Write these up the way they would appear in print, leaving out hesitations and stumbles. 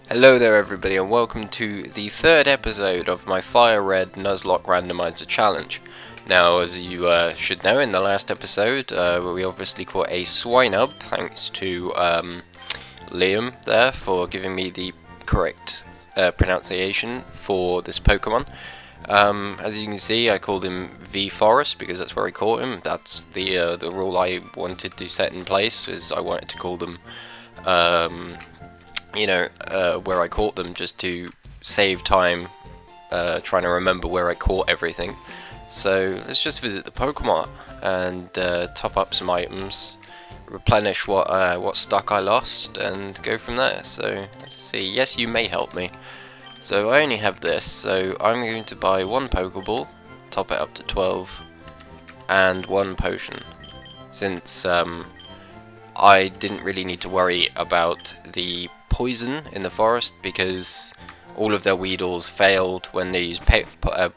Hello there everybody and welcome to the third episode of my Fire Red Nuzlocke Randomizer Challenge. Now, as you should know, in the last episode we obviously caught a Swinub, thanks to Liam there for giving me the correct pronunciation for this Pokemon. As you can see, I called him V Forest because that's where I caught him. That's the rule I wanted to set in place, is I wanted to call them where I caught them, just to save time trying to remember where I caught everything. So let's just visit the Pokemon and top up some items, replenish what stock I lost, and go from there. So let's see. Yes, you may help me. So I only have this, so I'm going to buy one Pokeball, top it up to 12, and one potion, since I didn't really need to worry about the poison in the forest, because all of their Weedles failed when they used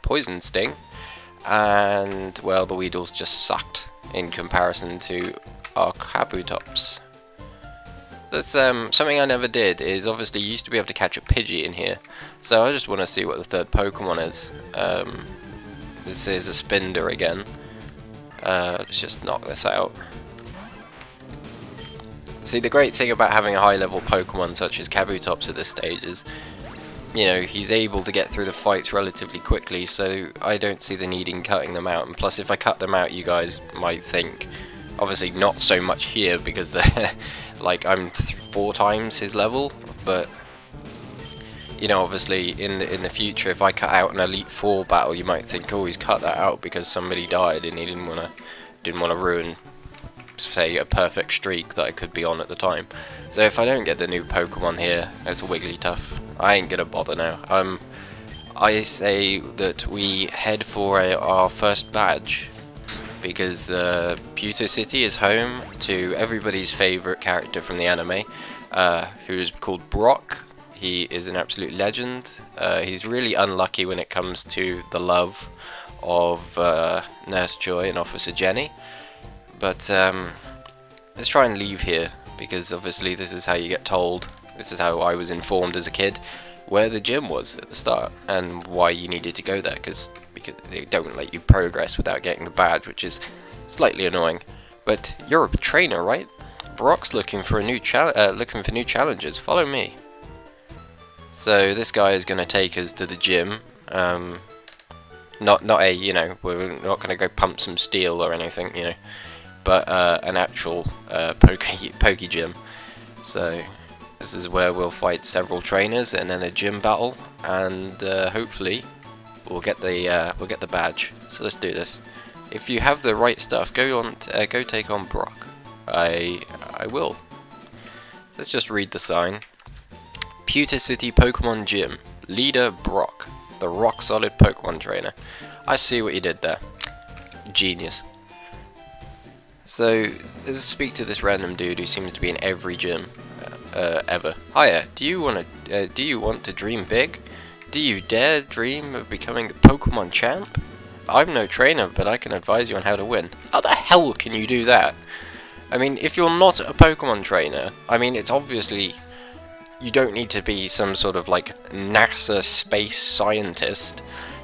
Poison Sting, and well, the Weedles just sucked in comparison to our Kabutops. That's something I never did, is obviously you used to be able to catch a Pidgey in here, so I just want to see what the third Pokemon is. This is a Spinder again. Let's just knock this out. See, the great thing about having a high-level Pokemon such as Kabutops at this stage is, you know, he's able to get through the fights relatively quickly, so I don't see the need in cutting them out. And plus, if I cut them out, you guys might think, obviously not so much here because they're like I'm 4 times his level, but you know, obviously in the future, if I cut out an Elite Four battle, you might think, oh, he's cut that out because somebody died and he didn't want to ruin, say, a perfect streak that I could be on at the time. So if I don't get the new Pokemon here, it's a Wigglytuff, I ain't gonna bother now. I say that we head for our first badge, because Pewter City is home to everybody's favourite character from the anime, who is called Brock. He is an absolute legend. He's really unlucky when it comes to the love of Nurse Joy and Officer Jenny. But let's try and leave here, because obviously this is how you get told, this is how I was informed as a kid, where the gym was at the start, and why you needed to go there, because they don't let you progress without getting the badge, which is slightly annoying. But you're a trainer, right? Brock's looking for new challenges. Follow me. So this guy is going to take us to the gym. Not a, you know, we're not going to go pump some steel or anything, you know, but an actual Poke Gym. So this is where we'll fight several trainers and then a gym battle, and hopefully we'll get the badge. So let's do this. If you have the right stuff, go take on Brock. I will. Let's just read the sign. Pewter City Pokemon Gym. Leader Brock, the rock-solid Pokemon trainer. I see what you did there. Genius. So let's speak to this random dude who seems to be in every gym ever. Hiya. Do you want to dream big? Do you dare dream of becoming the Pokemon champ? I'm no trainer, but I can advise you on how to win. How the hell can you do that? I mean, if you're not a Pokemon trainer, I mean, it's obviously, you don't need to be some sort of like NASA space scientist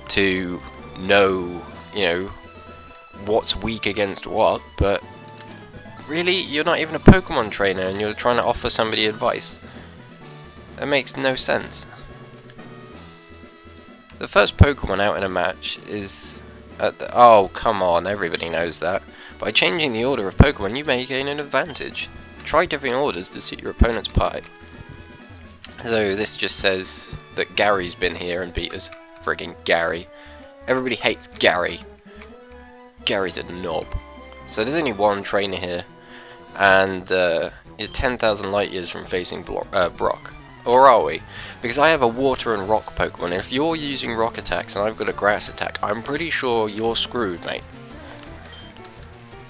to know, you know, what's weak against what, but really, you're not even a Pokemon trainer and you're trying to offer somebody advice. That makes no sense. The first Pokemon out in a match is oh, come on, everybody knows that. By changing the order of Pokemon, you may gain an advantage. Try different orders to suit your opponent's party. So this just says that Gary's been here and beat us. Friggin' Gary. Everybody hates Gary. Gary's a knob. So there's only one trainer here, and you're 10,000 light years from facing Brock. Or are we? Because I have a water and rock Pokemon, and if you're using rock attacks and I've got a grass attack, I'm pretty sure you're screwed, mate.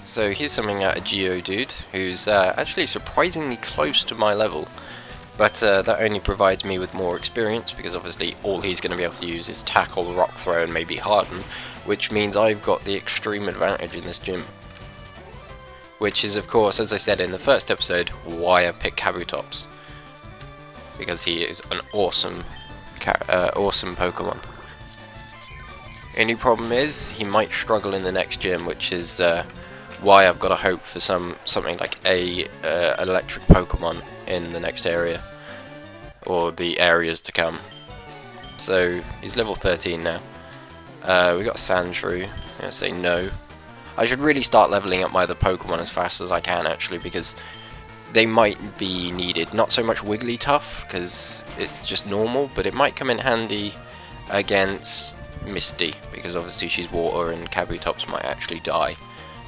So here's something out of Geodude, who's actually surprisingly close to my level. But that only provides me with more experience, because obviously all he's going to be able to use is Tackle, Rock Throw, and maybe Harden, which means I've got the extreme advantage in this gym. Which is, of course, as I said in the first episode, why I picked Kabutops. because he is an awesome Pokemon. Only problem is he might struggle in the next gym, which is why I've got to hope for something like a electric Pokemon in the next area, or the areas to come. So he's level 13 now. We got Sandshrew. I'm gonna say no. I should really start leveling up my other Pokemon as fast as I can, actually, because they might be needed. Not so much Wigglytuff, because it's just normal, but it might come in handy against Misty, because obviously she's water and Kabutops might actually die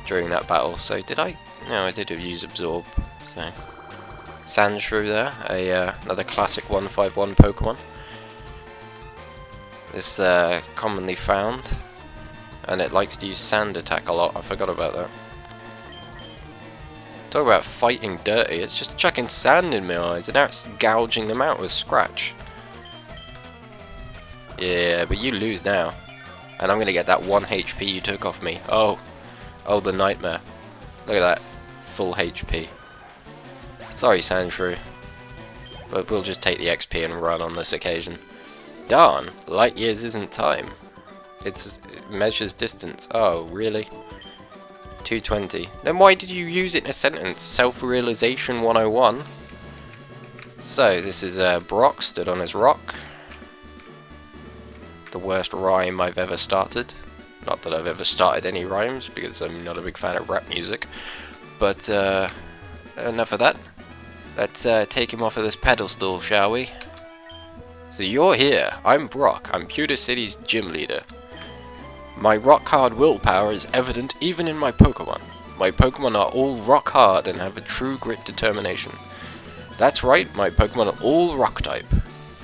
during that battle. So did I? No, I did use Absorb. So Sandshrew there, another classic 151 Pokemon. It's commonly found, and it likes to use Sand Attack a lot. I forgot about that. Talk about fighting dirty, it's just chucking sand in my eyes and now it's gouging them out with Scratch. Yeah, but you lose now. And I'm gonna get that 1 HP you took off me. Oh, the nightmare. Look at that, full HP. Sorry, Sandshrew, but we'll just take the XP and run on this occasion. Darn, light years isn't time. It measures distance. Oh, really? 220. Then why did you use it in a sentence? Self-realization 101. So, this is Brock, stood on his rock. The worst rhyme I've ever started. Not that I've ever started any rhymes, because I'm not a big fan of rap music. But, enough of that. Let's take him off of this pedestal, shall we? So you're here. I'm Brock. I'm Pewter City's gym leader. My rock-hard willpower is evident even in my Pokemon. My Pokemon are all rock-hard and have a true grit determination. That's right, my Pokemon are all rock-type.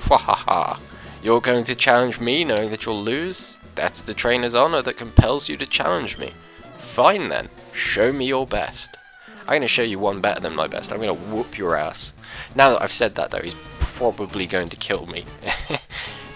Fwahaha. You're going to challenge me knowing that you'll lose? That's the trainer's honor that compels you to challenge me. Fine then, show me your best. I'm going to show you one better than my best. I'm going to whoop your ass. Now that I've said that though, he's probably going to kill me.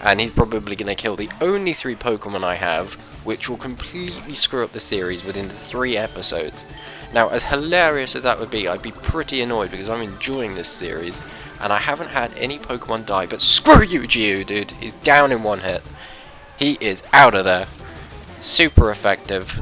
And he's probably going to kill the only 3 Pokemon I have, which will completely screw up the series within 3 episodes. Now, as hilarious as that would be, I'd be pretty annoyed because I'm enjoying this series, and I haven't had any Pokemon die, but screw you, Geodude! He's down in 1 hit. He is out of there. Super effective.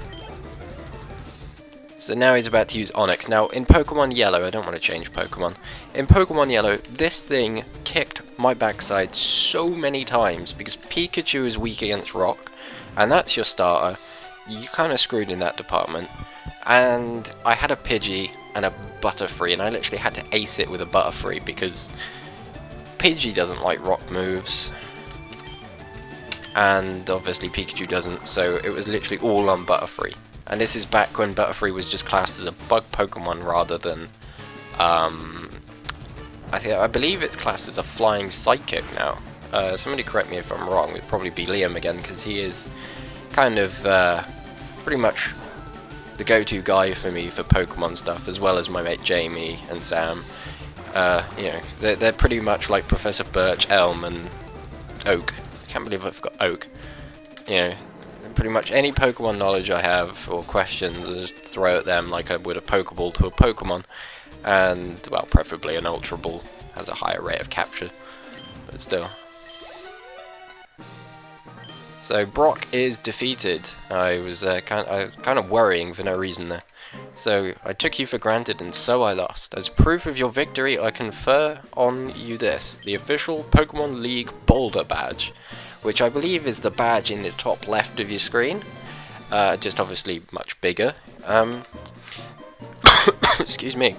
So now he's about to use Onix. Now, in Pokemon Yellow, I don't want to change Pokemon. In Pokemon Yellow, this thing kicked my backside so many times because Pikachu is weak against rock, and that's your starter. You kind of screwed in that department. And I had a Pidgey and a Butterfree, and I literally had to ace it with a Butterfree because Pidgey doesn't like rock moves. And obviously Pikachu doesn't, so it was literally all on Butterfree. And this is back when Butterfree was just classed as a bug Pokemon rather than, I believe it's classed as a flying psychic now. Somebody correct me if I'm wrong. It'd probably be Liam again, because he is kind of pretty much the go-to guy for me for Pokemon stuff, as well as my mate Jamie and Sam. You know, they're pretty much like Professor Birch, Elm, and Oak. I can't believe I forgot Oak. You know, pretty much any Pokemon knowledge I have or questions, I just throw at them like I would a Pokeball to a Pokemon. And, well, preferably an Ultra Ball has a higher rate of capture, but still. So Brock is defeated. I was kind of worrying for no reason there. So I took you for granted, and so I lost. As proof of your victory, I confer on you this: the official Pokemon League Boulder badge, which I believe is the badge in the top left of your screen. Just obviously much bigger. Excuse me.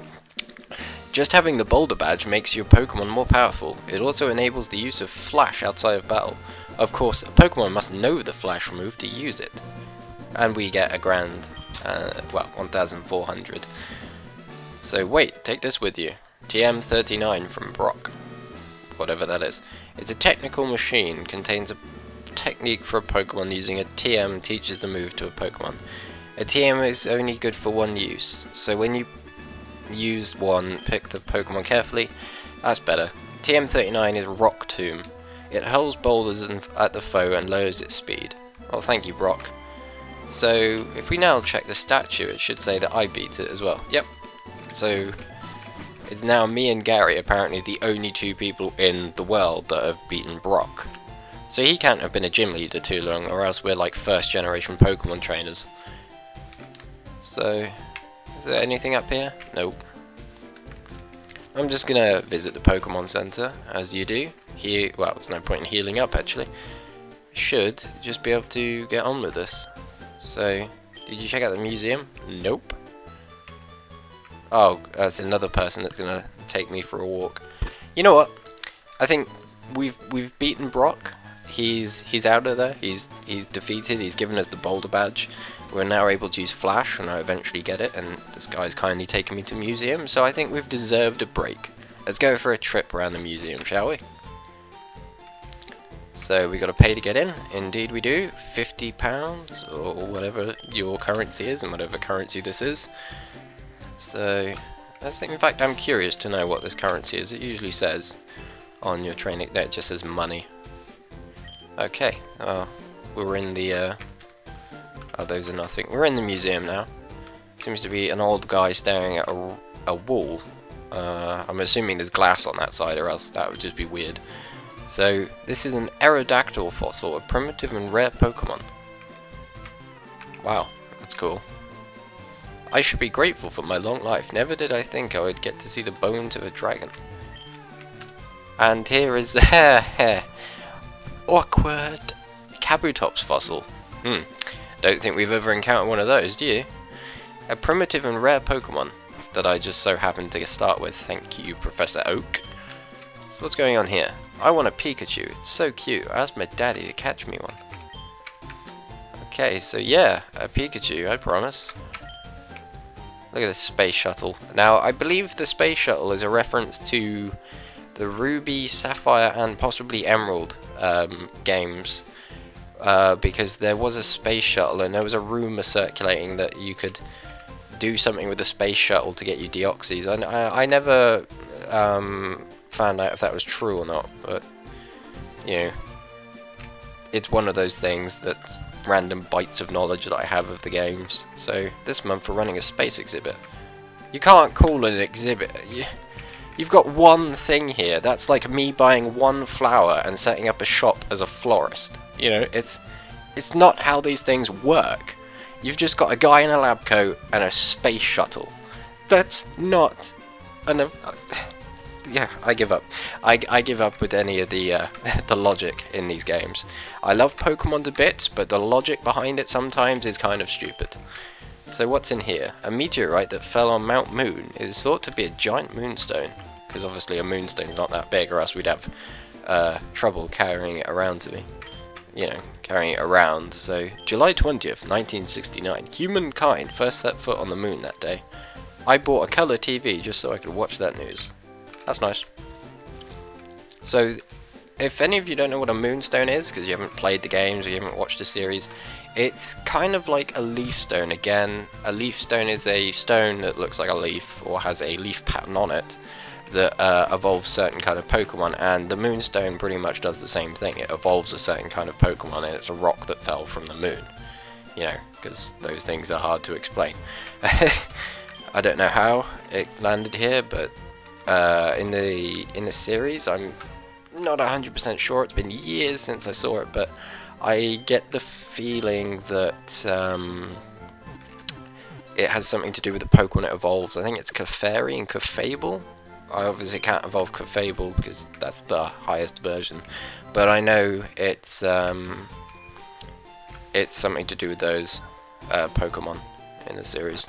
Just having the Boulder badge makes your Pokemon more powerful. It also enables the use of Flash outside of battle. Of course, a Pokemon must know the Flash move to use it. And we get a grand, well, 1,400. So wait, take this with you. TM39 from Brock. Whatever that is. It's a technical machine, contains a technique for a Pokemon. Using a TM teaches the move to a Pokemon. A TM is only good for one use, so when you use one, pick the Pokemon carefully. That's better. TM39 is Rock Tomb. It hurls boulders at the foe and lowers its speed. Well, thank you, Brock. So, if we now check the statue, it should say that I beat it as well. Yep. So, It's now me and Gary, apparently the only two people in the world that have beaten Brock. So he can't have been a gym leader too long, or else we're like first generation Pokemon trainers. So, is there anything up here? Nope. I'm just gonna visit the Pokemon Center, as you do. Here, well, there's no point in healing up actually. Should just be able to get on with this. So, did you check out the museum? Nope. Oh, that's another person that's gonna take me for a walk. You know what? I think we've beaten Brock. He's out of there. He's defeated. He's given us the Boulder Badge. We're now able to use Flash when I eventually get it, and this guy's kindly taken me to the museum. So I think we've deserved a break. Let's go for a trip around the museum, shall we? So we got to pay to get in. Indeed we do. £50 or whatever your currency is, and whatever currency this is. So, in fact, I'm curious to know what this currency is. It usually says on your training. No, it just says money. Okay. We're in the. Oh, those are nothing. We're in the museum now. Seems to be an old guy staring at a wall. I'm assuming there's glass on that side, or else that would just be weird. So, this is an Aerodactyl fossil, a primitive and rare Pokemon. Wow, that's cool. I should be grateful for my long life. Never did I think I would get to see the bones of a dragon. And here is the awkward Kabutops fossil. Don't think we've ever encountered one of those, do you? A primitive and rare Pokemon that I just so happened to start with. Thank you, Professor Oak. So what's going on here? I want a Pikachu. It's so cute. I asked my daddy to catch me one. Okay, so yeah, a Pikachu, I promise. Look at this space shuttle. Now, I believe the space shuttle is a reference to the Ruby, Sapphire, and possibly Emerald games. Because there was a space shuttle, and there was a rumor circulating that you could do something with the space shuttle to get you Deoxys. I never found out if that was true or not, but, you know, it's one of those things that's random bites of knowledge that I have of the games. So this month we're running a space exhibit. You can't call it an exhibit. You've got one thing here. That's like me buying one flower and setting up a shop as a florist. You know, it's not how these things work. You've just got a guy in a lab coat and a space shuttle. That's not enough. Yeah, I give up. I give up with any of the the logic in these games. I love Pokemon to bits, but the logic behind it sometimes is kind of stupid. So what's in here? A meteorite that fell on Mount Moon is thought to be a giant moonstone, because obviously a moonstone's not that big, or else we'd have trouble carrying it around to me. You know, carrying it around. So July 20th, 1969. Humankind first set foot on the moon that day. I bought a colour TV just so I could watch that news. That's nice. So, if any of you don't know what a moonstone is, because you haven't played the games or you haven't watched the series, it's kind of like a leaf stone. Again, a leaf stone is a stone that looks like a leaf or has a leaf pattern on it that evolves certain kind of Pokemon, and the moonstone pretty much does the same thing. It evolves a certain kind of Pokemon, and it's a rock that fell from the moon. You know, because those things are hard to explain. I don't know how it landed here, but in the series, I'm not 100% sure. It's been years since I saw it, but I get the feeling that it has something to do with the Pokemon it evolves. I think it's Clefairy and Clefable. I obviously can't evolve Clefable because that's the highest version, but I know it's something to do with those Pokemon in the series.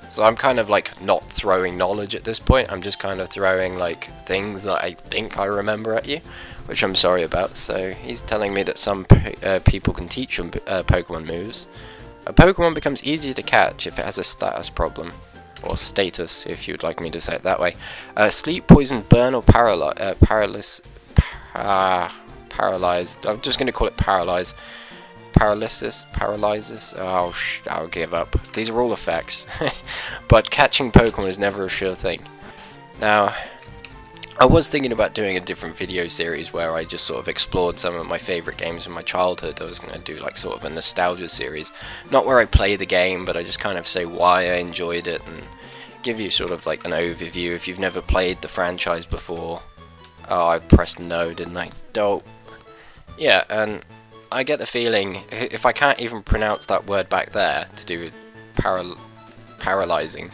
So I'm kind of like not throwing knowledge at this point. I'm just kind of throwing like things that I think I remember at you, which I'm sorry about. So he's telling me that some people can teach them Pokemon moves. A Pokemon becomes easier to catch if it has a status problem. Or status, if you'd like me to say it that way. Sleep, poison, burn, or paralyzed. I'm just going to call it paralyze. Paralysis. Oh, I'll give up. These are all effects. But catching Pokemon is never a sure thing. Now, I was thinking about doing a different video series where I just sort of explored some of my favourite games from my childhood. I was going to do like sort of a nostalgia series. Not where I play the game, but I just kind of say why I enjoyed it and give you sort of like an overview if you've never played the franchise before. Oh, I pressed no, didn't I? Dope. Yeah, and I get the feeling, if I can't even pronounce that word back there to do with paralyzing,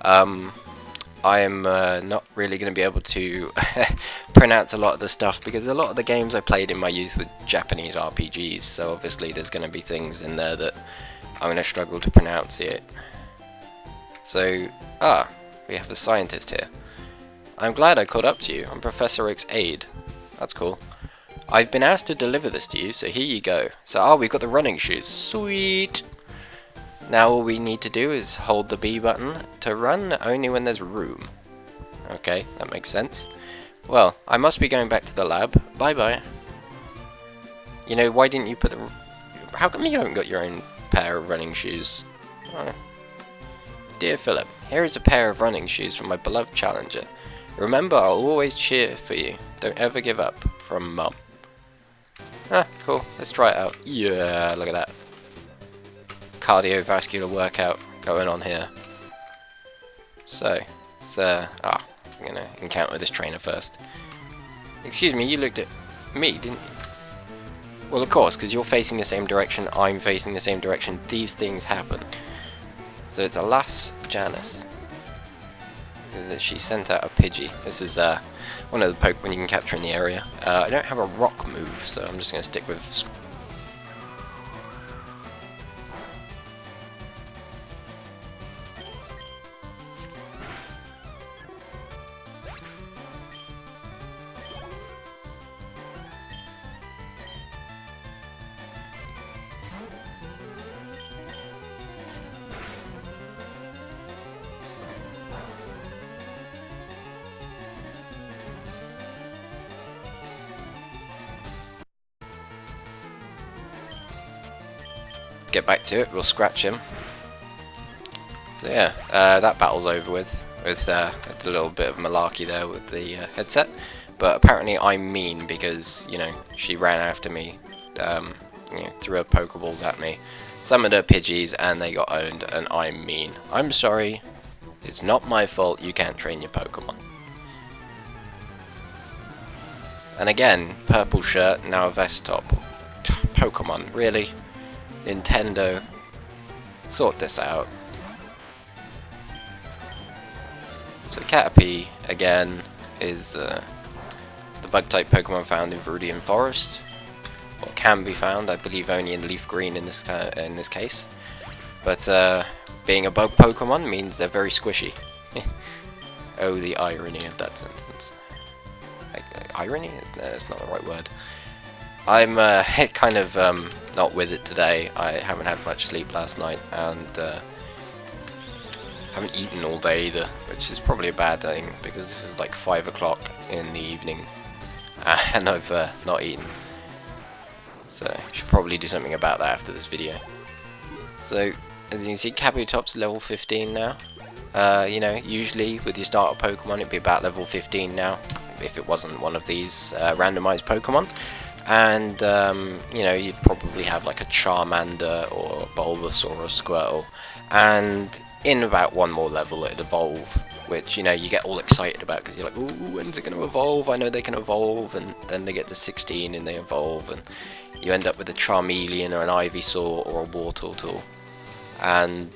I am not really going to be able to pronounce a lot of the stuff, because a lot of the games I played in my youth were Japanese RPGs, so obviously there's going to be things in there that I'm going to struggle to pronunciate. So, we have a scientist here. I'm glad I caught up to you. I'm Professor Oak's aide. That's cool. I've been asked to deliver this to you, so here you go. So, we've got the running shoes. Sweet! Now all we need to do is hold the B button to run only when there's room. Okay, that makes sense. Well, I must be going back to the lab. Bye-bye. You know, why didn't you put the... How come you haven't got your own pair of running shoes? Oh. Dear Philip, here is a pair of running shoes from my beloved challenger. Remember, I'll always cheer for you. Don't ever give up. From Mum. Cool. Let's try it out. Yeah, look at that. Cardiovascular workout going on here. So, it's, I'm gonna encounter this trainer first. Excuse me, you looked at me, didn't you? Well, of course, because you're facing the same direction, I'm facing the same direction. These things happen. So it's Alas Janice. She sent out a Pidgey. This is one of the Pokemon you can capture in the area. I don't have a rock move, so I'm just going to stick with... Get back to it, we'll scratch him. So yeah, that battle's over with a little bit of malarkey there with the headset. But apparently I'm mean because, you know, she ran after me, you know, threw her pokeballs at me, summoned her Pidgeys, and they got owned, and I'm mean. I'm sorry, it's not my fault you can't train your Pokemon. And again, purple shirt, now a vest top. Pokemon, really? Nintendo, sort this out. So Caterpie, again, is the bug-type Pokemon found in Viridian Forest. Or can be found, I believe only in Leaf Green in this case. But being a bug Pokemon means they're very squishy. Oh, the irony of that sentence. Irony? No, that's not the right word. I'm kind of not with it today. I haven't had much sleep last night, and haven't eaten all day either, which is probably a bad thing because this is like 5 o'clock in the evening, and I've not eaten. So I should probably do something about that after this video. So as you can see, Kabutop's level 15 now. You know, usually with your starter Pokemon it'd be about level 15 now, if it wasn't one of these randomized Pokemon. And, you know, you'd probably have like a Charmander or a Bulbasaur or a Squirtle. And in about one more level it'd evolve, which, you know, you get all excited about because you're like, ooh, when's it going to evolve? I know they can evolve. And then they get to 16 and they evolve. And you end up with a Charmeleon or an Ivysaur or a Wartortle. And,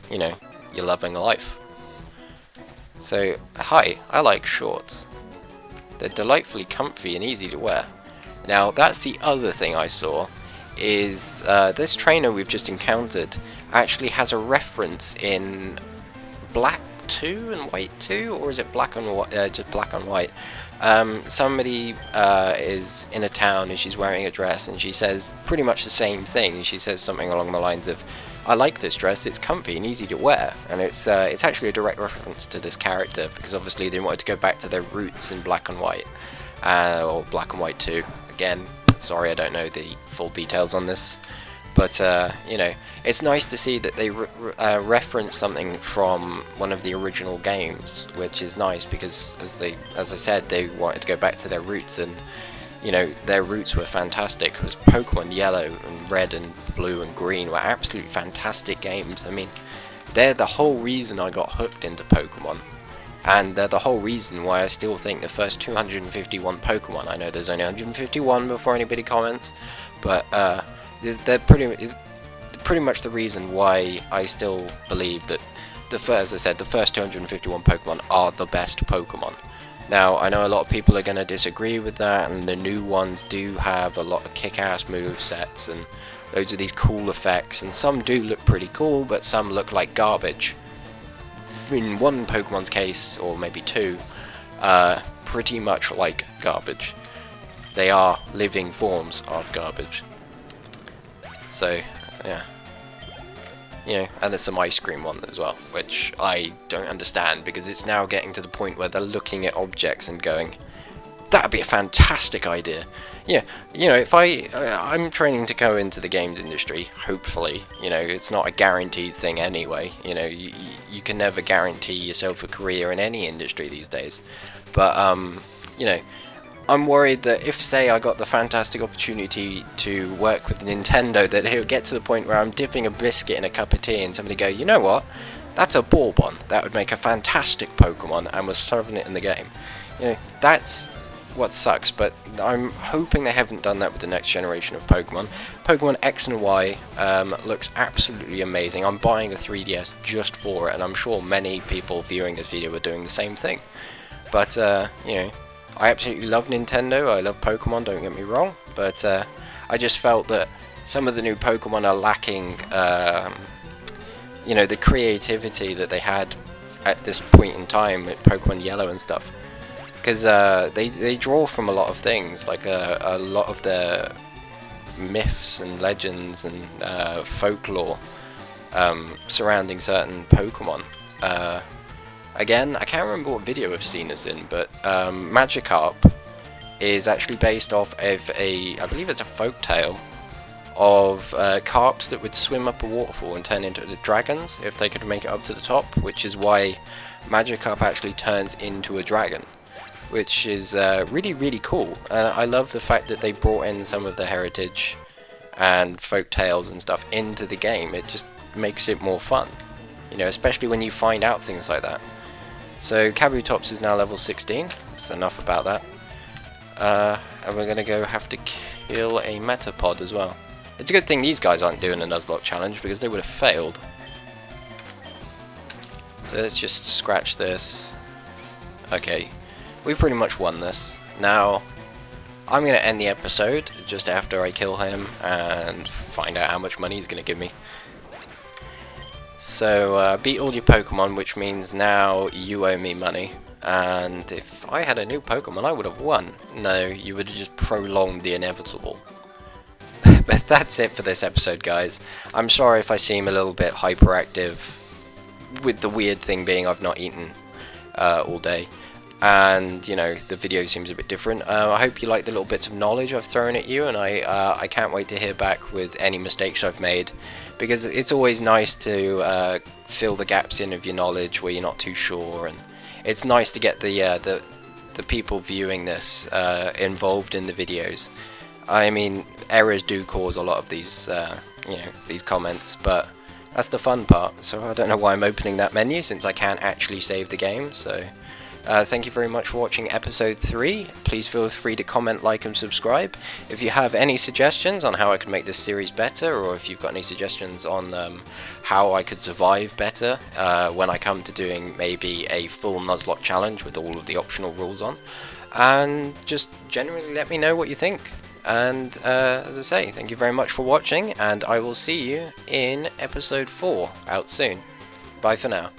you know, you're loving life. So, hi, I like shorts. They're delightfully comfy and easy to wear. Now, that's the other thing I saw, is this trainer we've just encountered actually has a reference in Black 2 and White 2, or is it Black and White, just Black and White? Somebody is in a town and she's wearing a dress and she says pretty much the same thing. She says something along the lines of, I like this dress, it's comfy and easy to wear. And it's actually a direct reference to this character, because obviously they wanted to go back to their roots in Black and White, or Black and White 2. Again, sorry, I don't know the full details on this, but you know, it's nice to see that they reference something from one of the original games, which is nice because, as I said, they wanted to go back to their roots, and you know, their roots were fantastic. Because Pokemon Yellow and Red and Blue and Green were absolutely fantastic games. I mean, They're the whole reason I got hooked into Pokemon. And they're the whole reason why I still think the first 251 Pokemon, I know there's only 151 before anybody comments, but they're pretty much the reason why I still believe that as I said, the first 251 Pokemon are the best Pokemon. Now, I know a lot of people are going to disagree with that, and the new ones do have a lot of kick-ass movesets and loads of these cool effects, and some do look pretty cool, but some look like garbage. In one Pokemon's case, or maybe two, pretty much like garbage. They are living forms of garbage. So, yeah. You know, and there's some ice cream one as well, which I don't understand, because it's now getting to the point where they're looking at objects and going, that'd be a fantastic idea. Yeah, you know, if I'm training to go into the games industry, hopefully, you know, it's not a guaranteed thing anyway, you know, you can never guarantee yourself a career in any industry these days, but, you know, I'm worried that if, say, I got the fantastic opportunity to work with Nintendo, that it would get to the point where I'm dipping a biscuit in a cup of tea and somebody go, you know what, that's a Bourbon, that would make a fantastic Pokemon, and was serving it in the game. You know, that's what sucks, but I'm hoping they haven't done that with the next generation of Pokemon. Pokemon X and Y looks absolutely amazing. I'm buying a 3DS just for it, and I'm sure many people viewing this video are doing the same thing. But, you know, I absolutely love Nintendo, I love Pokemon, don't get me wrong, but I just felt that some of the new Pokemon are lacking, you know, the creativity that they had at this point in time with Pokemon Yellow and stuff. Because they draw from a lot of things, like a lot of the myths and legends and folklore surrounding certain Pokemon. Again, I can't remember what video I've seen this in, but Magikarp is actually based off of I believe it's a folktale of carps that would swim up a waterfall and turn into the dragons if they could make it up to the top, which is why Magikarp actually turns into a dragon, which is really, really cool. I love the fact that they brought in some of the heritage and folk tales and stuff into the game. It just makes it more fun, you know, especially when you find out things like that. So Kabutops is now level 16, so enough about that. And we're gonna go have to kill a Metapod as well. It's a good thing these guys aren't doing a Nuzlocke challenge, because they would have failed. So let's just scratch this. Okay, we've pretty much won this. Now, I'm going to end the episode just after I kill him and find out how much money he's going to give me. So, beat all your Pokemon, which means now you owe me money. And if I had a new Pokemon, I would have won. No, you would have just prolonged the inevitable. But that's it for this episode, guys. I'm sorry if I seem a little bit hyperactive, with the weird thing being I've not eaten all day. And, you know, the video seems a bit different. I hope you like the little bits of knowledge I've thrown at you, and I can't wait to hear back with any mistakes I've made, because it's always nice to fill the gaps in of your knowledge where you're not too sure, and it's nice to get the people viewing this involved in the videos. I mean, errors do cause a lot of these, you know, these comments, but that's the fun part. So I don't know why I'm opening that menu, since I can't actually save the game. So thank you very much for watching episode 3. Please feel free to comment, like, and subscribe. If you have any suggestions on how I can make this series better, or if you've got any suggestions on how I could survive better when I come to doing maybe a full Nuzlocke challenge with all of the optional rules on, and just generally let me know what you think. And as I say, thank you very much for watching, and I will see you in episode 4 out soon. Bye for now.